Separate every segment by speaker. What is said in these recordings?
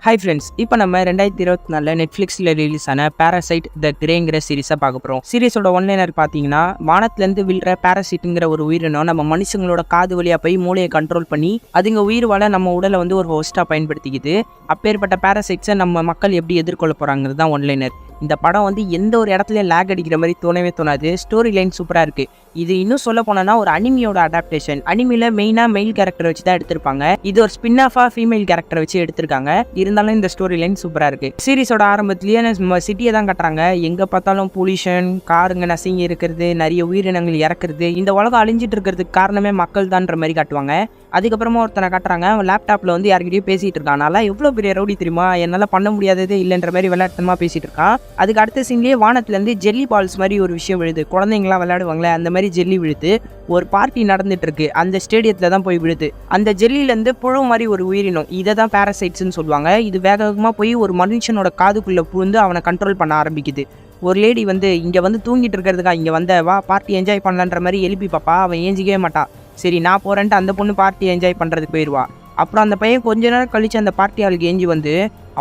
Speaker 1: Hi friends, இப்போ நம்ம 2024 நெட்ஃப்ளிக்ஸில் ரிலீஸ் ஆன பேராசைட் த கிரேங்கிற சீரிஸை பார்க்க போகிறோம். சீரிஸோட ஒன்லைனர் பார்த்தீங்கன்னா, வானத்துலேருந்து விழுற பேராசைட்டுங்கிற ஒரு உயிரினம் நம்ம மனுஷங்களோட காது வழியாக போய் மூளையை கண்ட்ரோல் பண்ணி அதுங்க உயிர் வாழ நம்ம உடலை வந்து ஒரு ஹோஸ்ட்டாக பயன்படுத்திக்குது. அப்பேற்பட்ட பேராசைட்ஸை நம்ம மக்கள் எப்படி எதிர்கொள்ள போகிறாங்கிறது தான் ஒன்லைனர். இந்த படம் வந்து எந்த ஒரு இடத்துலையும் லேக் அடிக்கிற மாதிரி தோணவே தோணாது. ஸ்டோரி லைன் சூப்பராக இருக்குது. இது இன்னும் சொல்ல போனோன்னா ஒரு அனிமியோட அடாப்டேஷன். அனிமியில் மெயினாக மெயில் கேரக்டர் வச்சு தான் எடுத்திருப்பாங்க. இது ஒரு ஸ்பின் ஆஃபாக ஃபீமேல் கேரக்டர் வச்சு எடுத்திருக்காங்க. இருந்தாலும் இந்த ஸ்டோரி லைன் சூப்பராக இருக்குது. சீரிஸோட ஆரம்பத்திலேயே நம்ம சிட்டியை தான் கட்டுறாங்க. எங்கே பார்த்தாலும் பொல்யூஷன், காருங்க நசிங்கி இருக்கிறது, நிறைய உயிரினங்கள் இறக்குறது, இந்த உலகம் அழிஞ்சிட்டு இருக்கிறதுக்கு காரணமே மக்கள் தான்ற மாதிரி காட்டுவாங்க. அதுக்கப்புறமா ஒருத்தனை காட்டுறாங்க, அவன் லேப்டாப்பில் வந்து யார்கிட்டயும் பேசிகிட்டு இருக்கான். நல்லா எவ்வளோ பெரிய ரவுடி தெரியுமா, என்னால் பண்ண முடியாதது இல்லைன்ற மாதிரி விளையாட்டுத்தனமாக பேசிகிட்டு இருக்கான். அதுக்கு அடுத்த சீன்லேயே வானத்துலேருந்து ஜெல்லி பால்ஸ் மாதிரி ஒரு விஷயம் விழுது. குழந்தைங்களாம் விளையாடுவாங்களே அந்த மாதிரி ஜெல்லி விழுது. ஒரு பார்ட்டி நடந்துட்டு இருக்கு, அந்த ஸ்டேடியத்தில் தான் போய் விழுது. அந்த ஜெல்லிலேருந்து புழு மாதிரி ஒரு உயிரினம், இதை தான் பேராசைட்ஸ்ன்னு சொல்லுவாங்க. இது வேகமாக போய் ஒரு மனுஷனோட காதுக்குள்ளே புகுந்து அவனை கண்ட்ரோல் பண்ண ஆரம்பிக்குது. ஒரு லேடி வந்து இங்கே வந்து தூங்கிட்டு இருக்கிறதுக்கா இங்கே வந்த, வா பார்ட்டி என்ஜாய் பண்ணலான்ற மாதிரி எழுப்பி பாப்பா. அவன் ஏஞ்சிக்கவே மாட்டான். சரி நான் போகிறேன்ட்டு அந்த பொண்ணு பார்ட்டி என்ஜாய் பண்ணுறதுக்கு போயிடுவா. அப்புறம் அந்த பையன் கொஞ்ச நேரம் கழித்து அந்த பார்ட்டி ஆளுக்கு ஏஞ்சி வந்து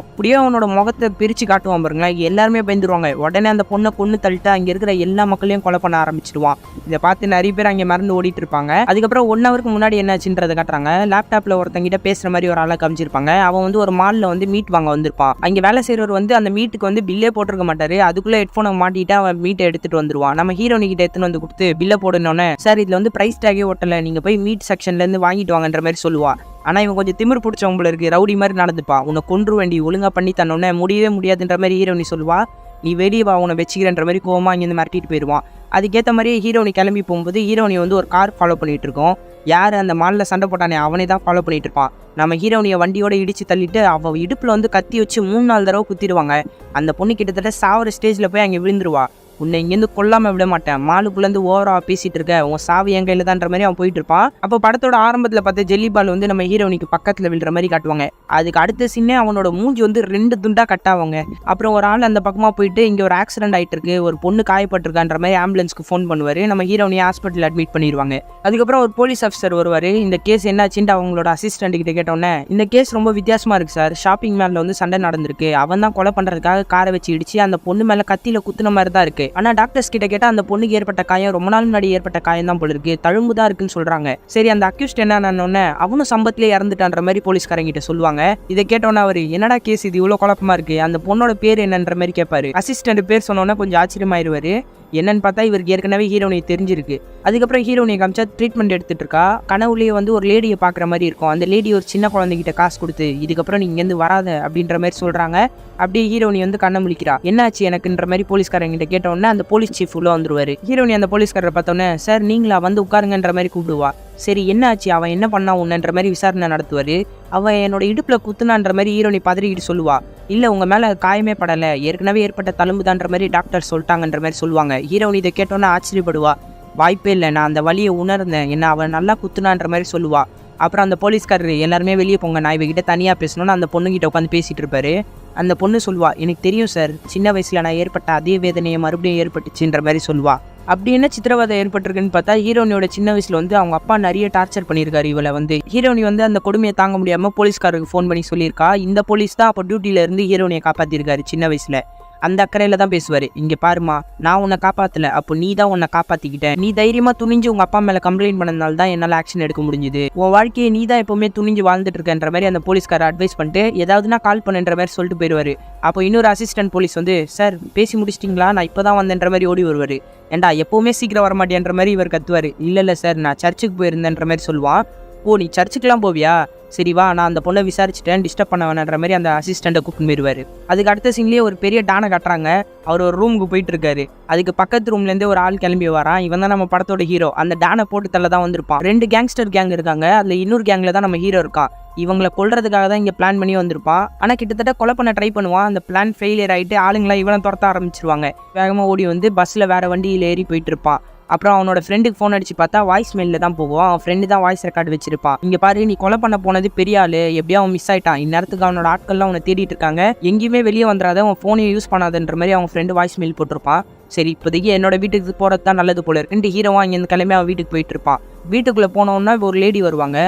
Speaker 1: அப்படியே அவனோட முகத்தை பிரித்து காட்டுவான் பாருங்களேன். எல்லாருமே பயந்துருவாங்க. உடனே அந்த பொண்ணை கொன்று தள்ளிட்டு அங்கே இருக்கிற எல்லா மக்களையும் கொலை பண்ண ஆரம்பிச்சிடுவான். இதை பார்த்து நிறைய பேர் அங்கே மறந்து ஓடிட்டு இருப்பாங்க. அதுக்கப்புறம் 1 ஹவருக்கு முன்னாடி என்னாச்சுன்றதை காட்டுறாங்க. லேப்டாப்பில் ஒருத்தங்கிட்ட பேசுகிற மாதிரி ஒரு ஆளை காமிச்சிருப்பாங்க. அவன் வந்து ஒரு மாலில் வந்து மீட் வாங்க வந்திருப்பான். அங்கே வேலை செய்கிறவர் வந்து அந்த மீட்டுக்கு வந்து பில்லே போட்டிருக்க மாட்டார். அதுக்குள்ளே ஹெட்ஃபோனை மாட்டிட்டு அவன் மீட்டை எடுத்துகிட்டு வந்துடுவான். நம்ம ஹீரோனி கிட்ட எடுத்துன்னு வந்து கொடுத்து பில்லை போடணுன்னே, சார் இதில் வந்து ப்ரைஸ் டேகே ஓட்டலை, நீங்கள் போய் மீட் செக்ஷன்லேருந்து வாங்கிட்டு வாங்கன்ற மாதிரி சொல்லுவாள். ஆனால் இவன் கொஞ்சம் திமிர் பிடிச்சவங்கள இருக்குது, ரவுடி மாதிரி நடந்துப்பான். உன்னை கொன்று வேண்டி ஒழுங்காக பண்ணி தன்னொன்னே முடியவே முடியாதுன்ற மாதிரி ஹீரோனி சொல்லுவா. நீ வெளியே வா, உன்னை வச்சுக்கிறன்ற மாதிரி கோவமாக இங்கேருந்து மிரட்டிட்டு போயிடுவான். அதுக்கேற்ற மாதிரியே ஹீரோனி கிளம்பி போகும்போது ஹீரோனி வந்து ஒரு கார் ஃபாலோ பண்ணிகிட்டு இருக்கோம். யார் அந்த மாலில் சண்டை போட்டானே அவனே தான் ஃபாலோ பண்ணிகிட்டு இருப்பான். நம்ம ஹீரோனியை வண்டியோட இடித்து தள்ளிட்டு அவள் இடுப்பில் வந்து கத்தி வச்சு 3-4 தடவை குத்திடுவாங்க. அந்த பொண்ணு கிட்டத்தட்ட சாவர ஸ்டேஜில் போய் அங்கே விழுந்துருவா. உன்னை இங்கேருந்து கொல்லாமல் விட மாட்டேன், மாலுக்குள்ளேருந்து ஓவராக பேசிகிட்டு இருக்க, உன் சாவி என் கையில் தான்ற மாதிரி அவன் போயிட்டு இருப்பான். அப்போ படத்தோட ஆரம்பத்தில் பார்த்து ஜெல்லி பால் வந்து நம்ம ஹீரோனிக்கு பக்கத்தில் விழுற மாதிரி காட்டுவாங்க. அதுக்கு அடுத்த சீனே அவனோட மூஞ்சி வந்து 2 துண்டாக கட்டாவாங்க. அப்புறம் ஒரு ஆள் அந்த பக்கமாக போயிட்டு இங்கே ஒரு ஆக்சிடென்ட் ஆகிட்டு இருக்கு, ஒரு பொண்ணு காயப்பட்டிருக்கான்ற மாதிரி ஆம்புலன்ஸ்க்கு ஃபோன் பண்ணுவார். நம்ம ஹீரோனியை ஹாஸ்பிட்டல் அட்மிட் பண்ணிடுவாங்க. அதுக்கப்புறம் ஒரு போலீஸ் ஆஃபீஸர் வருவார். இந்த கேஸ் என்னாச்சுன்ட்டு அவங்களோட அசிஸ்டன்ட் கிட்ட கேட்டோன்னே, இந்த கேஸ் ரொம்ப வித்தியாசமாக இருக்குது சார், ஷாப்பிங் மேலில் வந்து சண்டை நடந்திருக்கு, அவன் தான் கொலை பண்ணுறதுக்காக காரை வச்சு இடிச்சு அந்த பொண்ணு மேலே கத்தியில் குத்துன மாதிரி தான் இருக்குது. ஆனால் டாக்டர்ஸ் கிட்ட கேட்டால் அந்த பொண்ணுக்கு ஏற்பட்ட காயம் ரொம்ப நாள் முன்னாடி ஏற்பட்ட காயம் தான் போல இருக்கு, தழும்பு தான் இருக்குன்னு சொல்கிறாங்க. சரி அந்த அக்யூஸ்ட் என்னன்னு அவனும் சம்பத்திலே இறந்துட்டான்ற மாதிரி போலீஸ்காரங்கிட்ட சொல்லுவாங்க. இதை கேட்டோன்னே அவர், என்னடா கேஸ் இது இவ்வளோ குழப்பமா இருக்கு, அந்த பொண்ணோட பேர் என்னன்ற மாதிரி கேட்பாரு. அசிஸ்டன்ட் பேர் சொன்னோன்னே கொஞ்சம் ஆச்சரியமாயிருவாரு. என்னன்னு பார்த்தா இவருக்கு ஏற்கனவே ஹீரோனியை தெரிஞ்சிருக்கு. அதுக்கப்புறம் ஹீரோனியை காமிச்சா ட்ரீட்மெண்ட் எடுத்துட்டு இருக்கா. கனவுலேயே வந்து ஒரு லேடியை பார்க்குற மாதிரி இருக்கும். அந்த லேடி ஒரு சின்ன குழந்தைகிட்ட காசு கொடுத்து இதுக்கப்புறம் நீ இங்கேருந்து வராத அப்படின்ற மாதிரி சொல்கிறாங்க. அப்படியே ஹீரோனி வந்து கண்ணை முழிக்கிறா. என்னாச்சு எனக்குன்ற மாதிரி போலீஸ்காரங்கிட்ட கேட்டோன்னே அந்த போலீஸ் சீஃப் உள்ள வந்துருவாரு. ஹீரோனி அந்த போலீஸ்காரரை பார்த்தோன்னே, சார் நீங்களா, வந்து உட்காருங்கன்ற மாதிரி கூப்பிடுவா. சரி என்ன ஆச்சு, அவன் என்ன பண்ணா உன்னன்ற மாதிரி விசாரணை நடத்துவார். அவன் என்னோட இடுப்பில் குத்துனான்ற மாதிரி ஹீரோனி பதறிக்கிட்டு சொல்லுவா. இல்லை உங்கள் மேலே காயமே படலை, ஏற்கனவே ஏற்பட்ட தழும்புதான்ற மாதிரி டாக்டர் சொல்லிட்டாங்கன்ற மாதிரி சொல்லுவாங்க. ஹீரோனி இதை கேட்டோன்னே ஆச்சரியப்படுவா. வாய்ப்பே இல்லை, நான் அந்த வலியை உணர்ந்தேன், என்ன அவன் நல்லா குத்துனான்ற மாதிரி சொல்லுவா. அப்புறம் அந்த போலீஸ்காரர் எல்லாருமே வெளியே போங்க, நான் இவகிட்ட தனியாக பேசணும்னு அந்த பொண்ணுகிட்ட உட்காந்து பேசிகிட்டு இருப்பாரு. அந்த பொண்ணு சொல்லுவா, எனக்கு தெரியும் சார், சின்ன வயசில் நான் ஏற்பட்ட அதே வேதனையை மறுபடியும் ஏற்பட்டுச்சுன்ற மாதிரி சொல்லுவா. அப்படி என்ன சித்திரவதை ஏற்பட்டிருக்குன்னு பார்த்தா ஹீரோனியோட சின்ன வயசில் வந்து அவங்க அப்பா நிறைய டார்ச்சர் பண்ணியிருக்காரு இவளை வந்து. ஹீரோனி வந்து அந்த கொடுமையை தாங்க முடியாமல் போலீஸ்காரருக்கு ஃபோன் பண்ணி சொல்லியிருக்கா. இந்த போலீஸ் தான் அப்போ டியூட்டியில் இருந்து ஹீரோனியை காப்பாற்றிருக்காரு சின்ன வயசில். அந்த அக்கறையில் தான் பேசுவார். இங்கே பாருமா, நான் உன்னை காப்பாற்றலை, அப்போ நீ தான் உன்னை காப்பாற்றிக்கிட்டேன். நீ தைரியமாக துணிஞ்சு உங்கள் அப்பா மேலே கம்ப்ளைண்ட் பண்ணதுனால தான் என்னால் ஆக்ஷன் எடுக்க முடிஞ்சுது. உன் வாழ்க்கையை நீ தான் எப்போவுமே துணிஞ்சு வாழ்ந்துட்டு இருக்கன்ற மாதிரி அந்த போலீஸ்காரர் அட்வைஸ் பண்ணிட்டு ஏதாவதுனா கால் பண்ணுன்ற மாதிரி சொல்லிட்டு போயிடுவார். அப்போ இன்னொரு அசிஸ்டன்ட் போலீஸ் வந்து, சார் பேசி முடிச்சிட்டிங்களா, நான் இப்போ தான் வந்தேன்ற மாதிரி ஓடி வருவார். ஏண்டா எப்போவுமே சீக்கிரம் வரமாட்டேன்ற மாதிரி இவர் கத்துவார். இல்லை சார், நான் சர்ச்சுக்கு போயிருந்தேன்ற மாதிரி சொல்லுவான். ஓ நீ சர்ச்சுக்கெலாம் போவியா, சரி வா, நான் அந்த பொண்ணை விசாரிச்சுட்டேன், டிஸ்டர்ப் பண்ண வேணான்ற மாதிரி அந்த அசிஸ்டண்ட்டை கூப்பிட்டு போயிடுவார். அதுக்கு அடுத்த சீன்லேயே ஒரு பெரிய டானை காட்டுறாங்க. அவர் ஒரு ரூமுக்கு போயிட்டு இருக்காரு. அதுக்கு பக்கத்து ரூம்லேருந்தே ஒரு ஆள் கிளம்பி வரான். இவன் தான் நம்ம படத்தோட ஹீரோ. அந்த டானை போட்டு தள்ள தான் வந்திருப்பான். 2 கேங்ஸ்டர் கேங் இருக்காங்க. அதில் இன்னொரு கேங்கில் தான் நம்ம ஹீரோ இருக்கான். இவங்களை கொல்றதுக்காக தான் இங்கே பிளான் பண்ணி வந்திருப்பான். ஆனால் கிட்டத்தட்ட கொலை பண்ண ட்ரை பண்ணுவான். அந்த பிளான் ஃபெயிலியர் ஆகிட்டு ஆளுங்களாம் இவனை துரத்த ஆரம்பிச்சிருவாங்க. வேகமாக ஓடி வந்து பஸ்ஸில் வேறு வண்டியில் ஏறி போயிட்டு இருப்பான். அப்புறம் அவனோட ஃப்ரெண்டுக்கு ஃபோன் அடிச்சு பார்த்தா வாய்ஸ் மெயிலில் தான் போவோம். அவன் ஃப்ரெண்டு தான் வாய்ஸ் ரெக்கார்டு வச்சிருப்பான். இங்கே பாரு, நீ கொலை பண்ண போனது பெரிய ஆள், எப்படியா அவன் மிஸ் ஆகிட்டான், இந்நேரத்துக்கு அவனோட ஆட்கள்லாம் அவனை தேடிட்டு இருக்காங்க, எங்கேயுமே வெளியே வந்துடாத, அவன் ஃபோனையும் யூஸ் பண்ணாதுன்ற மாதிரி அவன் ஃப்ரெண்டு வாய்ஸ் மெயில் போட்டிருப்பான். சரி இப்போதைக்கு என்னோட வீட்டுக்கு போகிறது தான் நல்லது போல இருக்குன்ட்டு ஹீரோவா இங்கேருந்து கிளம்பி அவன் வீட்டுக்கு போயிட்டு இருப்பான். வீட்டுக்குள்ளே போனோன்னா ஒரு லேடி வருவாங்க.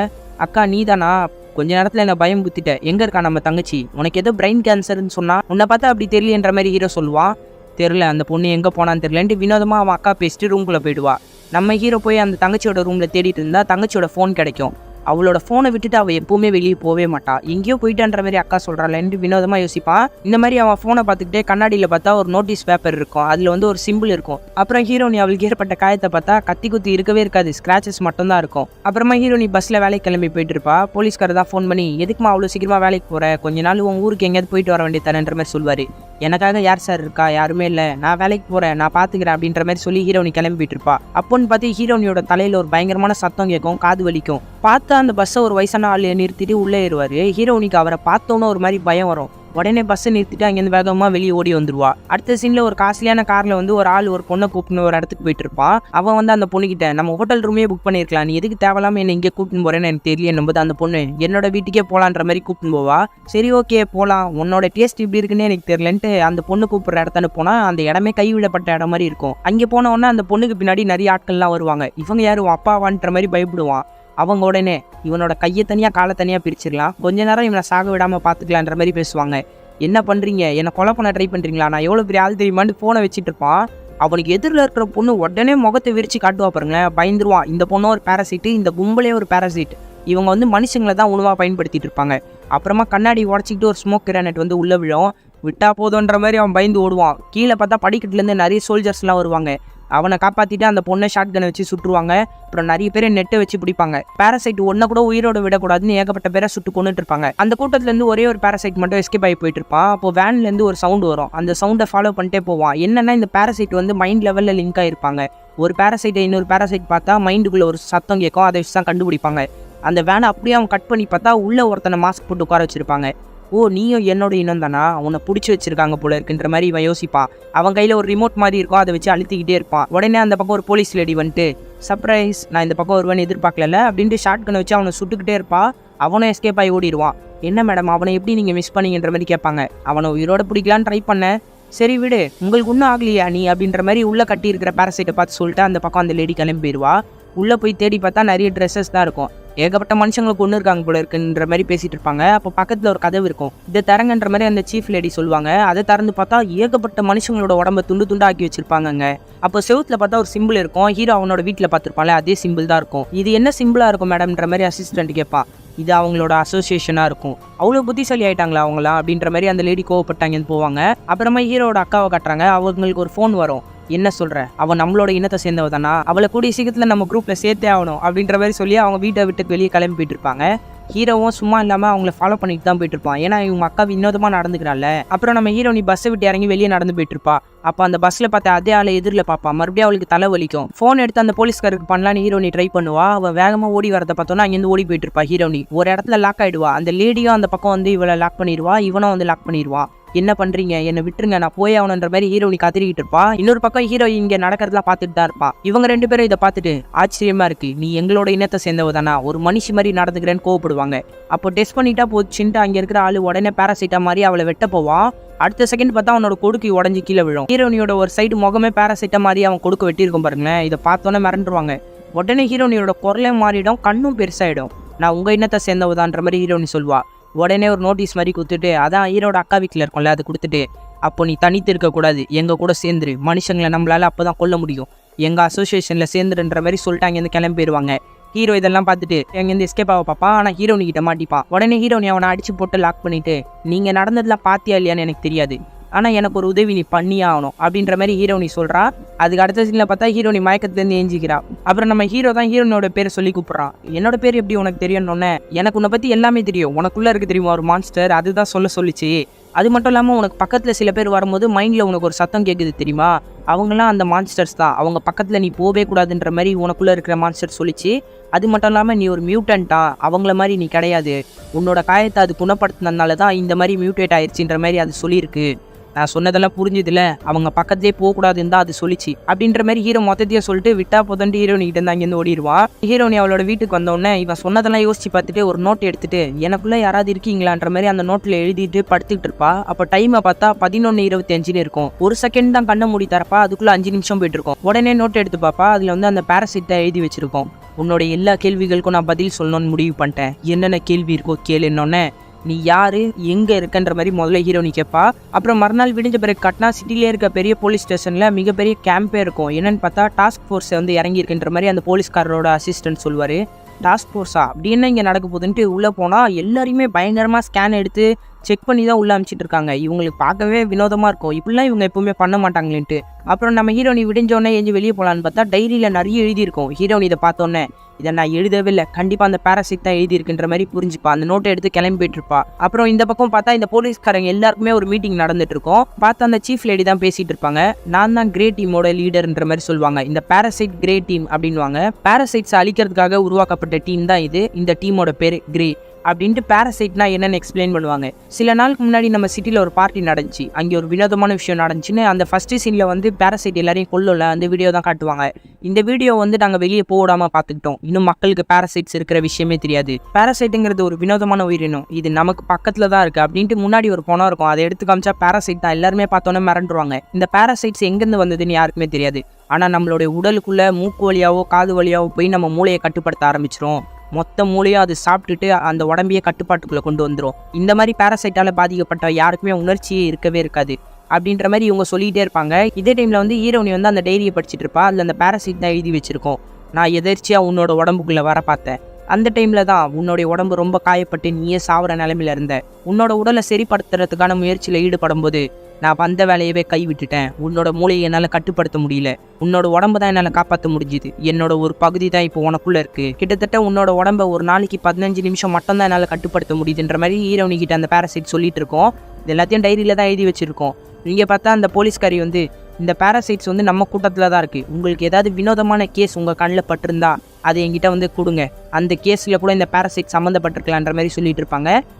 Speaker 1: அக்கா நீ தானா, கொஞ்ச நேரத்தில் என்ன பயம் புத்திட்ட, எங்கே இருக்கா நம்ம தங்கச்சி, உனக்கு ஏதோ பிரெயின் கேன்சர்னு சொன்னா, உன்னை பார்த்தா அப்படி தெரியலன்ற மாதிரி ஹீரோ சொல்லுவான். தெரில அந்த பொண்ணு எங்கே போனான்னு தெரியலன்ட்டு வினோதமாக அவன் அக்கா பேசிட்டு ரூம்குள்ளே போயிடுவா. நம்ம ஹீரோ போய் அந்த தங்கச்சியோட ரூமில் தேடிட்டு இருந்தா தங்கச்சியோட ஃபோன் கிடைக்கும். அவளோட ஃபோனை விட்டுட்டு அவள் எப்பவுமே வெளியே போவே மாட்டா, எங்கேயோ போயிட்டான்ற மாதிரி அக்கா சொல்கிறாள்ன்ட்டு வினோதமாக யோசிப்பான். இந்த மாதிரி அவன் ஃபோனை பார்த்துக்கிட்டே கண்ணாடியில் பார்த்தா ஒரு நோட்டீஸ் பேப்பர் இருக்கும், அதில் வந்து ஒரு சிம்பிள் இருக்கும். அப்புறம் ஹீரோனி அவளுக்கு ஏற்பட்ட காயத்தை பார்த்தா கத்தி குத்தி இருக்கவே இருக்காது, ஸ்க்ராச்சஸ் மட்டும்தான் இருக்கும். அப்புறமா ஹீரோனி பஸ்ஸில் வேலைக்கு கிளம்பி போயிட்டு இருப்பா. போலீஸ்காரர் தான் ஃபோன் பண்ணி, எதுக்குமா அவ்வளோ சீக்கிரமாக வேலைக்கு போகிற, கொஞ்ச நாள் உன் ஊருக்கு எங்கேயாவது போயிட்டு வர வேண்டியதானன்ற மாதிரி சொல்வார். எனக்காக யார் சார் இருக்கா, யாருமே இல்லை, நான் வேலைக்கு போகிறேன், நான் பார்த்துக்கிறேன் அப்படின்ற மாதிரி சொல்லி ஹீரோனி கிளம்பிட்டு இருப்பா. அப்போன்னு பார்த்து ஹீரோனியோட தலையில் ஒரு பயங்கரமான சத்தம் கேட்கும், காது வலிக்கும். பார்த்தா அந்த பஸ்ஸை ஒரு வயசான ஆள் நிறுத்திட்டு உள்ளே ஏறுவார். ஹீரோனிக்கு அவரை பார்த்தோன்னே ஒரு மாதிரி பயம் வரும். உடனே பஸ்ஸை நிறுத்திட்டு அங்கேருந்து வேகமாக வெளியே ஓடி வந்துருவா. அடுத்த சீனில் ஒரு காஸ்ட்லியான காரில் வந்து ஒரு ஆள் ஒரு பொண்ணை கூப்பிட்டு ஒரு இடத்துக்கு போயிட்டு இருப்பான். அவன் வந்து அந்த பொண்ணுக்கிட்ட, நம்ம ஹோட்டல் ரூமே புக் பண்ணியிருக்கலாம், நீ எதுக்கு தேவையில்லாமல் என்னை இங்கே கூப்பிட்டு போறேன்னு எனக்கு தெரியல என்னும்போது அந்த பொண்ணு என்னோட வீட்டுக்கே போகலான்ற மாதிரி கூப்பிட்டு போவா. சரி ஓகே போகலாம், உன்னோட டேஸ்ட் இப்படி இருக்குன்னு எனக்கு தெரியலன்ட்டு அந்த பொண்ணு கூப்பிட்ற இடத்தானு போனால் அந்த இடமே கைவிடப்பட்ட இடம் மாதிரி இருக்கும். அங்கே போன உடனே அந்த பொண்ணுக்கு பின்னாடி நிறைய ஆட்கள்லாம் வருவாங்க. இவங்க யாரும் அப்பாவான்ற மாதிரி பயப்படுவான். அவங்க உடனே இவனோட கையை தனியாக காலை தனியாக பிரிச்சிடலாம், கொஞ்ச நேரம் இவனை சாக விடாமல் பார்த்துக்கலான்ற மாதிரி பேசுவாங்க. என்ன பண்ணுறீங்க, என்னை கொலை பண்ண ட்ரை பண்ணுறீங்களா, நான் எவ்வளோ பெரிய ஆள் தெரியுமான்னு ஃபோனை வச்சுட்டு இருப்பான். அவனுக்கு எதிரில் இருக்கிற பொண்ணு உடனே முகத்தை விரிச்சு காட்டுவா பாருங்களேன், பயந்துருவான். இந்த பொண்ணும் ஒரு பேராசைட்டு, இந்த கும்பலே ஒரு பேராசைட், இவங்க வந்து மனுஷங்களை தான் உணவாக பயன்படுத்திட்டு இருப்பாங்க. அப்புறமா கண்ணாடி உடச்சிக்கிட்டு ஒரு ஸ்மோக் கிரானைட் வந்து உள்ளே விழும். விட்டா போதுன்ற மாதிரி அவன் பயந்து ஓடுவான். கீழே பார்த்தா படிக்கட்டுலேருந்து நிறைய சோல்ஜர்ஸ்லாம் வருவாங்க. அவனை காப்பாற்றிட்டு அந்த பொண்ணை ஷார்ட் கனை வச்சு சுட்டுருவாங்க. அப்புறம் நிறைய பேரை நெட்டை வச்சு பிடிப்பாங்க. பேராசைட் ஒன்றை கூட உயிரோட விடக்கூடாதுன்னு ஏகப்பட்ட பேரை சுட்டு கொண்டுட்டு இருப்பாங்க. அந்த கூட்டத்துலேருந்து ஒரே ஒரு பேராசைட் மட்டும் எஸ்கேப் ஆகி போயிட்டு இருப்பான். அப்போ வேன்லேருந்து ஒரு சவுண்டு வரும். அந்த சவுண்டை ஃபாலோ பண்ணிட்டே போவான். என்னன்னா இந்த பேராசைட் வந்து மைண்ட் லெவலில் லிங்க் ஆகிருப்பாங்க. ஒரு பேராசைட்டை இன்னொரு பேராசைட் பார்த்தா மைண்டுக்குள்ளே ஒரு சத்தம் கேட்கும், அதை வச்சு தான் கண்டுபிடிப்பாங்க. அந்த வேனை அப்படியே அவன் கட் பண்ணி பார்த்தா உள்ள ஒருத்தனை மாஸ்க் போட்டு உட்கார வச்சிருப்பாங்க. ஓ நீயும் என்னோட இனம் தானா, அவனை பிடிச்சி வச்சிருக்காங்க போல இருக்குன்ற மாதிரி இவன் யோசிப்பான். அவன் கையில் ஒரு ரிமோட் மாதிரி இருக்கும், அதை வச்சு அழுத்திக்கிட்டே இருப்பான். உடனே அந்த பக்கம் ஒரு போலீஸ் லேடி வந்துட்டு, சர்ப்ரைஸ், நான் இந்த பக்கம் ஒருவன் எதிர்பார்க்கல அப்படின்ட்டு ஷார்ட் கனை வச்சு அவனை சுட்டுக்கிட்டே இருப்பான். அவனும் எஸ்கேப் ஆகி ஓடிடுவான். என்ன மேடம் அவனை எப்படி நீங்கள் மிஸ் பண்ணீங்கன்ற மாதிரி கேட்பாங்க. அவனை உயிரோட பிடிக்கலான்னு ட்ரை பண்ணேன், சரி விடு, உங்களுக்கு ஒன்றும் ஆகலையா நீ அப்படின்ற மாதிரி உள்ளே கட்டி இருக்கிற பேரசைட்டை பார்த்து சொல்லிட்டு அந்த பக்கம் அந்த லேடி கிளம்பி போயிடுவா. உள்ளே போய் தேடி பார்த்தா நிறைய ட்ரெஸ்ஸஸ் தான் இருக்கும். ஏகப்பட்ட மனுஷங்களுக்கு ஒன்று இருக்காங்க போல இருக்குன்ற மாதிரி பேசிகிட்டு இருப்பாங்க. அப்போ பக்கத்தில் ஒரு கதவு இருக்கும். இதை தரங்கன்ற மாதிரி அந்த சீஃப் லேடி சொல்லுவாங்க. அதை திறந்து பார்த்தா ஏகப்பட்ட மனுஷங்களோட உடம்ப துண்டு துண்டாக்கி வச்சிருப்பாங்கங்க. அப்போ செவுத்தில் பார்த்தா ஒரு சிம்பிள் இருக்கும். ஹீரோ அவனோட வீட்டில் பார்த்துருப்பாங்களே அதே சிம்பிள் தான் இருக்கும். இது என்ன சிம்பிளாக இருக்கும் மேடம்ன்ற மாதிரி அசிஸ்டன்ட் கேட்பான். இது அவங்களோட அசோசியேஷனாக இருக்கும். அவ்வளோ புத்திசாலி ஆகிட்டாங்களா அவங்களாம் அப்படின்ற மாதிரி அந்த லேடி கோவப்பட்டாங்கன்னு போவாங்க. அப்புறமா ஹீரோட அக்காவை கட்டுறாங்க. அவங்களுக்கு ஒரு ஃபோன் வரும். என்ன சொல்கிற, அவன் நம்மளோட இனத்தை சேர்ந்தவ தானா, அவளை கூடிய சீக்கிரத்தில் நம்ம குரூப்பில் சேர்த்தே ஆகணும் அப்படின்ற மாதிரி சொல்லி அவங்க வீட்டை விட்டு வெளியே கிளம்பி போயிட்டு இருப்பாங்க. ஹீரோவும் சும்மா இல்லாமல் அவங்கள ஃபாலோ பண்ணிட்டு தான் போயிட்டு இருப்பான். ஏன்னா இவங்க அக்கா வினோதமாக நடந்துக்கிறாள். அப்புறம் நம்ம ஹீரோனி பஸ்ஸை விட்டு இறங்கி வெளியே நடந்து போயிட்டு இருப்பா. அப்போ அந்த பஸ்ஸில் பார்த்த அதே ஆளை எதிரில் பார்ப்பா. மறுபடியும் அவளுக்கு தலை வலிக்கும். ஃபோன் எடுத்து அந்த போலீஸ்காருக்கு பண்ணலான்னு ஹீரோனி ட்ரை பண்ணுவா. அவள் வேகமாக ஓடி வரதை பார்த்தோன்னா அங்கேருந்து ஓடி போயிட்டு இருப்பா. ஹீரோனி ஒரு இடத்துல லாக் ஆகிடுவா. அந்த லேடியும் அந்த பக்கம் வந்து இவளை லாக் பண்ணிடுவா. இவனும் வந்து லாக் பண்ணிடுவான். என்ன பண்ணுறீங்க, என்னை விட்டுருங்க, நான் போய் ஆகணுன்ற மாதிரி ஹீரோனி காத்திரிக்கிட்டு இருப்பா. இன்னொரு பக்கம் ஹீரோ இங்கே நடக்கிறதுலாம் பார்த்துட்டு தான் இருப்பான். இவங்க ரெண்டு பேரும் இதை பார்த்துட்டு ஆச்சரியமா இருக்கு, நீ எங்களோட இனத்தை சேர்ந்தவ தானா, ஒரு மனுஷி மாதிரி நடந்துக்கிறேன்னு கோவப்படுவாங்க. அப்போ டெஸ்ட் பண்ணிட்டா போச்சுன்ட்டு அங்கே இருக்கிற ஆளு உடனே பேராசைட்டா மாதிரி அவளை வெட்ட போவான். அடுத்த செகண்ட் பார்த்தா அவனோட கொடுக்கு உடஞ்சி கீழே விழும். ஹீரோனியோட ஒரு சைடு முகமே பேராசைட்டா மாதிரி அவன் கொடுக்க வெட்டியிருக்கும் பாருங்களேன். இதை பார்த்தோன்னே மிரண்டுருவாங்க. உடனே ஹீரோனியோட குரலே மாறிடும், கண்ணும் பெருசாயிடும். நான் உங்க இனத்தை சேர்ந்தவதான்ற மாதிரி ஹீரோனி சொல்வா. உடனே ஒரு நோட்டீஸ் மாதிரி கொடுத்துட்டு, அதான் ஹீரோட அக்கா வீட்டில் இருக்கும்ல, அது கொடுத்துட்டு, அப்போ நீ தனித்து இருக்கக்கூடாது, எங்கள் கூட சேர்ந்துரு, மனுஷங்களை நம்மளால அப்போ தான் கொல்ல முடியும், எங்கள் அசோசியேஷனில் சேர்ந்துருன்ற மாதிரி சொல்லிட்டு அங்கேருந்து கிளம்பி போயிடுவாங்க. ஹீரோ இதெல்லாம் பார்த்துட்டு எங்கேருந்து எஸ்கேப் ஆக பார்ப்பா. ஆனால் ஹீரோனி கிட்ட மாட்டிப்பான். உடனே ஹீரோனி அவனை அடிச்சு போட்டு லாக் பண்ணிட்டு, நீங்கள் நடந்ததுலாம் பார்த்தியா இல்லையான்னு எனக்கு தெரியாது, ஆனால் எனக்கு ஒரு உதவி நீ பண்ணியே ஆகணும் அப்படின்ற மாதிரி ஹீரோனி சொல்கிறா. அதுக்கு அடுத்த சீனில் பார்த்தா ஹீரோனி மயக்கத்துலேருந்து ஏஞ்சிக்கிறா. அப்புறம் நம்ம ஹீரோ தான் ஹீரோனோட பேரை சொல்லி கூப்பிட்றான். என்னோட பேர் எப்படி உனக்கு தெரியும்னு, எனக்கு உன்னை பற்றி எல்லாமே தெரியும், உனக்குள்ளே இருக்கு தெரியுமா ஒரு மான்ஸ்டர், அதுதான் சொல்லிச்சு. அது மட்டும் இல்லாமல் உனக்கு பக்கத்தில் சில பேர் வரும்போது மைண்டில் உனக்கு ஒரு சத்தம் கேட்குது தெரியுமா, அவங்களாம் அந்த மான்ஸ்டர்ஸ் தான், அவங்க பக்கத்தில் நீ போவே கூடாதுன்ற மாதிரி உனக்குள்ளே இருக்கிற மான்ஸ்டர் சொல்லிச்சு. அது மட்டும் இல்லாமல் நீ ஒரு மியூட்டன்ட்டா, அவங்கள மாதிரி நீ கிடையாது, உன்னோட காயத்தை அது குணப்படுத்தினதுனால தான் இந்த மாதிரி மியூட்டேட் ஆயிடுச்சுன்ற மாதிரி அது சொல்லியிருக்கு. நான் சொன்னதெல்லாம் புரிஞ்சுதுல, அவங்க பக்கத்துலேயே போகக்கூடாதுன்னு தான் அது சொல்லிச்சு அப்படின்ற மாதிரி ஹீரோ மொத்தத்தையும் சொல்லிட்டு விட்டா போதன்ட்டு ஹீரோனி கிட்ட இருந்து அங்கேருந்து ஓடிடுவான். ஹீரோனி அவளோட வீட்டுக்கு வந்தோடனே இவன் சொன்னதெல்லாம் யோசிச்சு பார்த்துட்டு ஒரு நோட் எடுத்துட்டு எனக்குள்ளே யாராவது இருக்கீங்களான்ற மாதிரி அந்த நோட்டில் எழுதிட்டு படுத்துக்கிட்டு இருப்பா. அப்போ டைமை பார்த்தா 11:25 இருக்கும். ஒரு செகண்ட் தான் கண்ணை மூடி தரப்பா, அதுக்குள்ளே 5 நிமிஷம் போயிட்டு இருக்கும். உடனே நோட் எடுத்து பார்ப்பா. அதில் வந்து அந்த பேரசைட்டை எழுதி வச்சிருக்கோம். உன்னோட எல்லா கேள்விகளுக்கும் நான் பதில் சொல்லணும்னு முடிவு பண்ணிட்டேன். என்னென்ன கேள்வி இருக்கோ கேளுன்னொன்னே, நீ யாரு, எங்கே இருக்கன்ற மாதிரி முதல்ல ஹீரோனி கேட்பா. அப்புறம் மறுநாள் விடிஞ்ச பிறகு கட்டினா சிட்டிலே இருக்க பெரிய போலீஸ் ஸ்டேஷனில் மிகப்பெரிய கேம்பே இருக்கும். என்னென்னு பார்த்தா டாஸ்க் ஃபோர்ஸை வந்து இறங்கியிருக்குன்ற மாதிரி அந்த போலீஸ்காரரோட அசிஸ்டன்ட் சொல்லுவார். டாஸ்க் ஃபோர்ஸா அப்படி என்ன இங்கே நடக்க போகுதுன்ட்டு உள்ளே போனால் எல்லாரையுமே பயங்கரமாக ஸ்கேன் எடுத்து செக் பண்ணி தான் உள்ளே அனுப்பிச்சிட்டு இருக்காங்க. இவங்களுக்கு பார்க்கவே வினோதமாக இருக்கும், இப்படிலாம் இவங்க எப்பவுமே பண்ண மாட்டாங்களேன்ட்டு. அப்புறம் நம்ம ஹீரோனி விடிஞ்சோடனே எஞ்சி வெளியே போகலான்னு பார்த்தா டைரியில் நிறைய எழுதியிருக்கும். ஹீரோனி இதை பார்த்தோன்னே, இதை நான் எழுதவே இல்லை, கண்டிப்பாக அந்த பேராசைட் தான் எழுதியிருக்குன்ற மாதிரி புரிஞ்சுப்பா. அந்த நோட்டை எடுத்து கிளம்பி போயிட்டு இருப்பா. அப்புறம் இந்த பக்கம் பார்த்தா இந்த போலீஸ்காரங்க எல்லாருக்குமே ஒரு மீட்டிங் நடந்துட்டு இருக்கும். பார்த்தா அந்த சீஃப் லேடி தான் பேசிட்டு இருப்பாங்க. நான் தான் கிரே டீமோட லீடர்ன்ற மாதிரி சொல்லுவாங்க. இந்த பேராசைட் கிரே டீம் அப்படின்வாங்க. பேராசைட்ஸ் அழிக்கிறதுக்காக உருவாக்கப்பட்ட டீம் தான் இது. இந்த டீமோட பேர் கிரே அப்படின்ட்டு. பேராசைட்னா என்னன்னு எக்ஸ்பிளைன் பண்ணுவாங்க. சில நாளுக்கு முன்னாடி நம்ம சிட்டியில் ஒரு பார்ட்டி நடந்துச்சு, அங்கே ஒரு வினோதமான விஷயம் நடந்துச்சுன்னு அந்த ஃபர்ஸ்ட் சீனில் வந்து பேராசைட் எல்லாரையும் கொல்லல அந்த வீடியோ தான் காட்டுவாங்க. இந்த வீடியோ வந்து நாங்கள் வெளியே போடாமல் பார்த்துக்கிட்டோம். இன்னும் மக்களுக்கு பேராசைட்ஸ் இருக்கிற விஷயமே தெரியாது. பேராசைட்டுங்கிறது ஒரு வினோதமான உயிரினம், இது நமக்கு பக்கத்தில் தான் இருக்குது அப்படின்ட்டு முன்னாடி ஒரு பணம் இருக்கும், அதை எடுத்து காமிச்சா பேராசைட் தான். எல்லாருமே பார்த்தோன்னே மிரண்டுருவாங்க. இந்த பேராசைட்ஸ் எங்கேருந்து வந்ததுன்னு யாருக்குமே தெரியாது. ஆனால் நம்மளுடைய உடலுக்குள்ளே மூக்கு வழியாவோ காது வழியாவோ போய் நம்ம மூளையை கட்டுப்படுத்த ஆரம்பிச்சிரும். மொத்த மூளையும் அது சாப்பிட்டுட்டு அந்த உடம்பையே கட்டுப்பாட்டுக்குள்ளே கொண்டு வந்துடும். இந்த மாதிரி பேராசைட்டால் பாதிக்கப்பட்ட யாருக்குமே உணர்ச்சியே இருக்கவே இருக்காது அப்படின்ற மாதிரி இவங்க சொல்லிகிட்டே இருப்பாங்க. இதே டைமில் வந்து ஹீரோனி வந்து அந்த டைரியை படிச்சுட்டு இருப்பா. அதில் அந்த பேராசைட் தான் எழுதி வச்சிருக்கோம். நான் எதர்ச்சியாக உன்னோட உடம்புக்குள்ளே வர பார்த்தேன். அந்த டைமில் தான் உன்னோடைய உடம்பு ரொம்ப காயப்பட்டு நீயே சாவர நிலைமையில இருந்த. உன்னோட உடலை சரிப்படுத்துறதுக்கான முயற்சியில் ஈடுபடும் போது நான் வந்த வேலையவே கைவிட்டுட்டேன். உன்னோட மூளையை என்னால் கட்டுப்படுத்த முடியல. உன்னோட உடம்பு தான் என்னால் காப்பாற்ற முடிஞ்சுது. என்னோட ஒரு பகுதி தான் இப்போ உனக்குள்ளே இருக்குது. கிட்டத்தட்ட உன்னோட உடம்பை ஒரு நாளைக்கு 15 நிமிஷம் மட்டும் தான் என்னால் கட்டுப்படுத்த முடியுதுன்ற மாதிரி ஹீரோனி கிட்ட அந்த பேராசைட் சொல்லிட்டு இருக்கோம். இது எல்லாத்தையும் டைரியில் தான் எழுதி வச்சுருக்கோம். நீங்கள் பார்த்தா அந்த போலீஸ்காரி வந்து, இந்த பேராசைட்ஸ் வந்து நம்ம கூட்டத்தில் தான் இருக்குது. உங்களுக்கு ஏதாவது வினோதமான கேஸ் உங்கள் கண்ணில் பட்டிருந்தா அதை என்கிட்ட வந்து கொடுங்க. அந்த கேஸில் கூட இந்த பேராசைட் சம்மந்தப்பட்டிருக்கலான்ற மாதிரி சொல்லிட்டு இருப்பாங்க.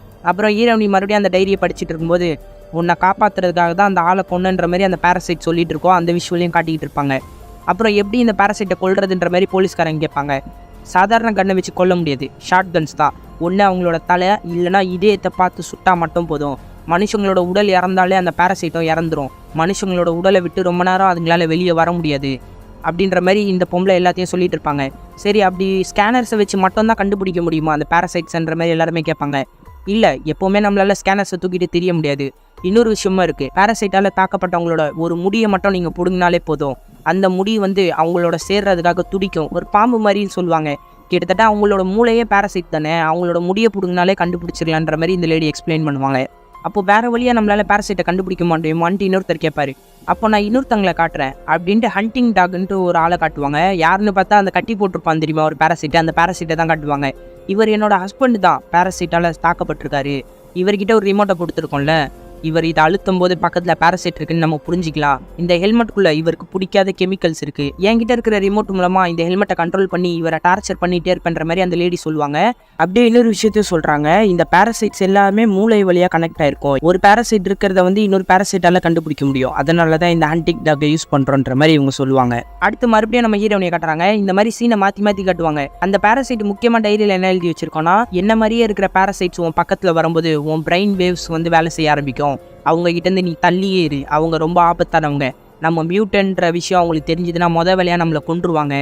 Speaker 1: அப்புறம் ஹீரோனி மறுபடியும் அந்த டைரியை படிச்சுட்டு இருக்கும்போது, உன்னை காப்பாற்றுறதுக்காக தான் அந்த ஆளை கொண்டுன்ற மாதிரி அந்த பேராசைட் சொல்லிட்டு இருக்கோம். அந்த விஷுவலையும் காட்டிக்கிட்டு இருப்பாங்க. அப்புறம் எப்படி இந்த பேராசைட்டை கொல்றதுன்ற மாதிரி போலீஸ்காரங்க கேட்பாங்க. சாதாரண கன்னை வச்சு கொல்ல முடியாது, ஷார்ட் கன்ஸ் தான். ஒன்று அவங்களோட தலை இல்லைனா இதயத்தை பார்த்து சுட்டா மட்டும் போதும். மனுஷங்களோட உடல் இறந்தாலே அந்த பேராசைட்டும் இறந்துரும். மனுஷங்களோட உடலை விட்டு ரொம்ப நேரம் அதுங்களால வெளியே வர முடியாது அப்படின்ற மாதிரி இந்த பொம்பளை எல்லாத்தையும் சொல்லிட்டு இருப்பாங்க. சரி, அப்படி ஸ்கேனர்ஸை வச்சு மட்டும்தான் கண்டுபிடிக்க முடியுமா அந்த பேராசைட்ஸ்ன்ற மாதிரி எல்லாருமே கேட்பாங்க. இல்லை, எப்போவுமே நம்மளால ஸ்கேனர்ஸை தூக்கிட்டு தெரிய முடியாது. இன்னொரு விஷயமா இருக்குது. பேராசைட்டால் தாக்கப்பட்டவங்களோட ஒரு முடியை மட்டும் நீங்கள் பிடுங்கினாலே போதும். அந்த முடி வந்து அவங்களோட சேர்றதுக்காக துடிக்கும், ஒரு பாம்பு மாதிரின்னு சொல்லுவாங்க. கிட்டத்தட்ட அவங்களோட மூளையே பேராசைட் தானே, அவங்களோட முடியை பிடுங்கினாலே கண்டுபிடிச்சிடலான்ற மாதிரி இந்த லேடி எக்ஸ்பிளைன் பண்ணுவாங்க. அப்போ வேறு வழியாக நம்மளால் பேராசைட்டை கண்டுபிடிக்க மாட்டோமான்ட்டு இன்னொருத்தர் கேட்பாரு. அப்போ நான் இன்னொருத்தங்களை காட்டுறேன் அப்படின்ட்டு ஹண்டிங் டாக்ன்ட்டு ஒரு ஆளை காட்டுவாங்க. யாருன்னு பார்த்தா அந்த கட்டி போட்டிருப்பான் தெரியுமா ஒரு பேராசைட்டை, அந்த பேராசைட்டை தான் காட்டுவாங்க. இவர் என்னோட ஹஸ்பண்ட் தான் பேராசைட்டால் தாக்கப்பட்டிருக்காரு. இவர்கிட்ட ஒரு ரிமோட்டை கொடுத்துருக்கோம்ல, இவர் இதை அழுத்தும் போது பக்கத்தில் பேராசைட் இருக்குன்னு நம்ம புரிஞ்சிக்கலாம். இந்த ஹெல்மெட்டுக்குள்ளே இவருக்கு பிடிக்காத கெமிக்கல்ஸ் இருக்குது. என்கிட்ட இருக்கிற ரிமோட் மூலமாக இந்த ஹெல்மெட்டை கண்ட்ரோல் பண்ணி இவரை டார்ச்சர் பண்ணிகிட்டே இருப்பேன்ற மாதிரி அந்த லேடி சொல்லுவாங்க. அப்படியே இன்னொரு விஷயத்தையும் சொல்கிறாங்க. இந்த பேராசைட்ஸ் எல்லாமே மூளை வழியாக கனெக்ட் ஆகிருக்கும். ஒரு பேராசைட் இருக்கிறத வந்து இன்னொரு பேராசைட்டால் கண்டுபிடிக்க முடியும். அதனால தான் இந்த ஹண்டிங் டாக்கை யூஸ் பண்ணுறோன்ற மாதிரி இவங்க சொல்லுவாங்க. அடுத்து மறுபடியும் நம்ம ஹீரோனியை காட்டுறாங்க. இந்த மாதிரி சீனை மாற்றி மாற்றி காட்டுவாங்க. அந்த பேராசைட் முக்கியமாக டைரியில் என்ன எழுதி வச்சிருக்கோன்னா, என்ன மாதிரியே இருக்கிற பேராசைட்ஸ் உன் பக்கத்தில் வரும்போது உன் பிரெயின் வேவ்ஸ் வந்து வேலை செய்ய ஆரம்பிக்கும். அவங்க கிட்டேருந்து நீ தள்ளியே இரு, அவங்க ரொம்ப ஆபத்தானவங்க. நம்ம மியூட்டன்ற விஷயம் அவங்களுக்கு தெரிஞ்சதுன்னா மொதல் வேலையாக நம்மளை கொன்றுவாங்க.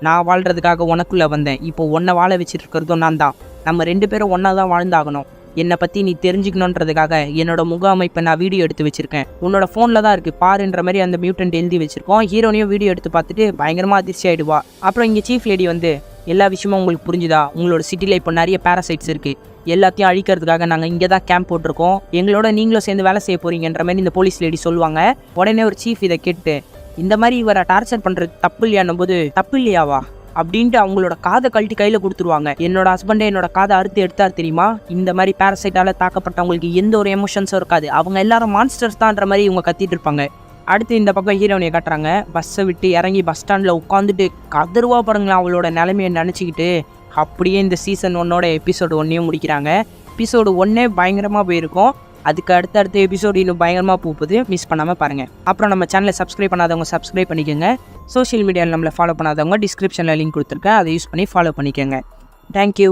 Speaker 1: நான் வாழ்கிறதுக்காக உனக்குள்ளே வந்தேன், இப்போ உன்னை வாழ வச்சுட்டு இருக்கிறதும் நான் தான். நம்ம 2 பேரும் ஒன்றா தான் வாழ்ந்தாகணும். என்னை பற்றி நீ தெரிஞ்சுக்கணுன்றதுக்காக என்னோட முக அமைப்பை நான் வீடியோ எடுத்து வச்சிருக்கேன். உன்னோட ஃபோனில் தான் இருக்குது பாருன்ற மாதிரி அந்த மியூட்டன்ட் எழுதி வச்சிருக்கோம். ஹீரோனையும் வீடியோ எடுத்து பார்த்துட்டு பயங்கரமாக அதிர்ச்சி ஆகிடுவா. அப்புறம் இங்கே சீஃப் லேடி வந்து, எல்லா விஷயமும் உங்களுக்கு புரிஞ்சுதா? உங்களோட சிட்டியில் இப்போ நிறைய பேராசைட்ஸ் இருக்குது, எல்லாத்தையும் அழிக்கிறதுக்காக நாங்கள் இங்கே தான் கேம்ப் போட்டிருக்கோம். எங்களோட நீங்களும் சேர்ந்து வேலை செய்ய போகிறீங்கன்ற மாதிரி இந்த போலீஸ் லேடி சொல்லுவாங்க. உடனே ஒரு சீஃப் இதை கேட்டு, இந்த மாதிரி இவரை டார்ச்சர் பண்ணுறது தப்பு இல்லையானும் போது, தப்பு இல்லையாவா அப்படின்ட்டு அவங்களோட காதை கழட்டி கையில் கொடுத்துருவாங்க. என்னோட ஹஸ்பண்டே என்னோட காதை அறுத்து எடுத்தார் தெரியுமா? இந்த மாதிரி பேராசைட்டால் தாக்கப்பட்டவங்களுக்கு எந்த ஒரு எமோஷன்ஸும் இருக்காது, அவங்க எல்லாரும் மான்ஸ்டர்ஸ் தான்ற மாதிரி இவங்க கத்திட்டு இருப்பாங்க. அடுத்து இந்த பக்கம் ஹீரோனியை காட்டுறாங்க. பஸ்ஸை விட்டு இறங்கி பஸ் ஸ்டாண்டில் உட்காந்துட்டு கதருவா பாருங்களேன் அவளோட நிலைமையை நினச்சிக்கிட்டு. அப்படியே இந்த சீசன் 1ஓட எபிசோடு 1 முடிக்கிறாங்க. எபிசோடு 1 பயங்கரமாக போயிருக்கும். அதுக்கு அடுத்த எபிசோடு இன்னும் பயங்கரமாக போகுது, மிஸ் பண்ணாமல் பாருங்கள். அப்புறம் நம்ம சேனலை சப்ஸ்கிரைப் பண்ணாதவங்க சப்ஸ்கிரைப் பண்ணிக்கோங்க. சோஷியல் மீடியாவில் நம்மளை ஃபாலோ பண்ணாதவங்க டிஸ்கிரிப்ஷனில் லிங்க் கொடுத்துருக்கேன், அதை யூஸ் பண்ணி ஃபாலோ பண்ணிக்கோங்க. தேங்க்யூ.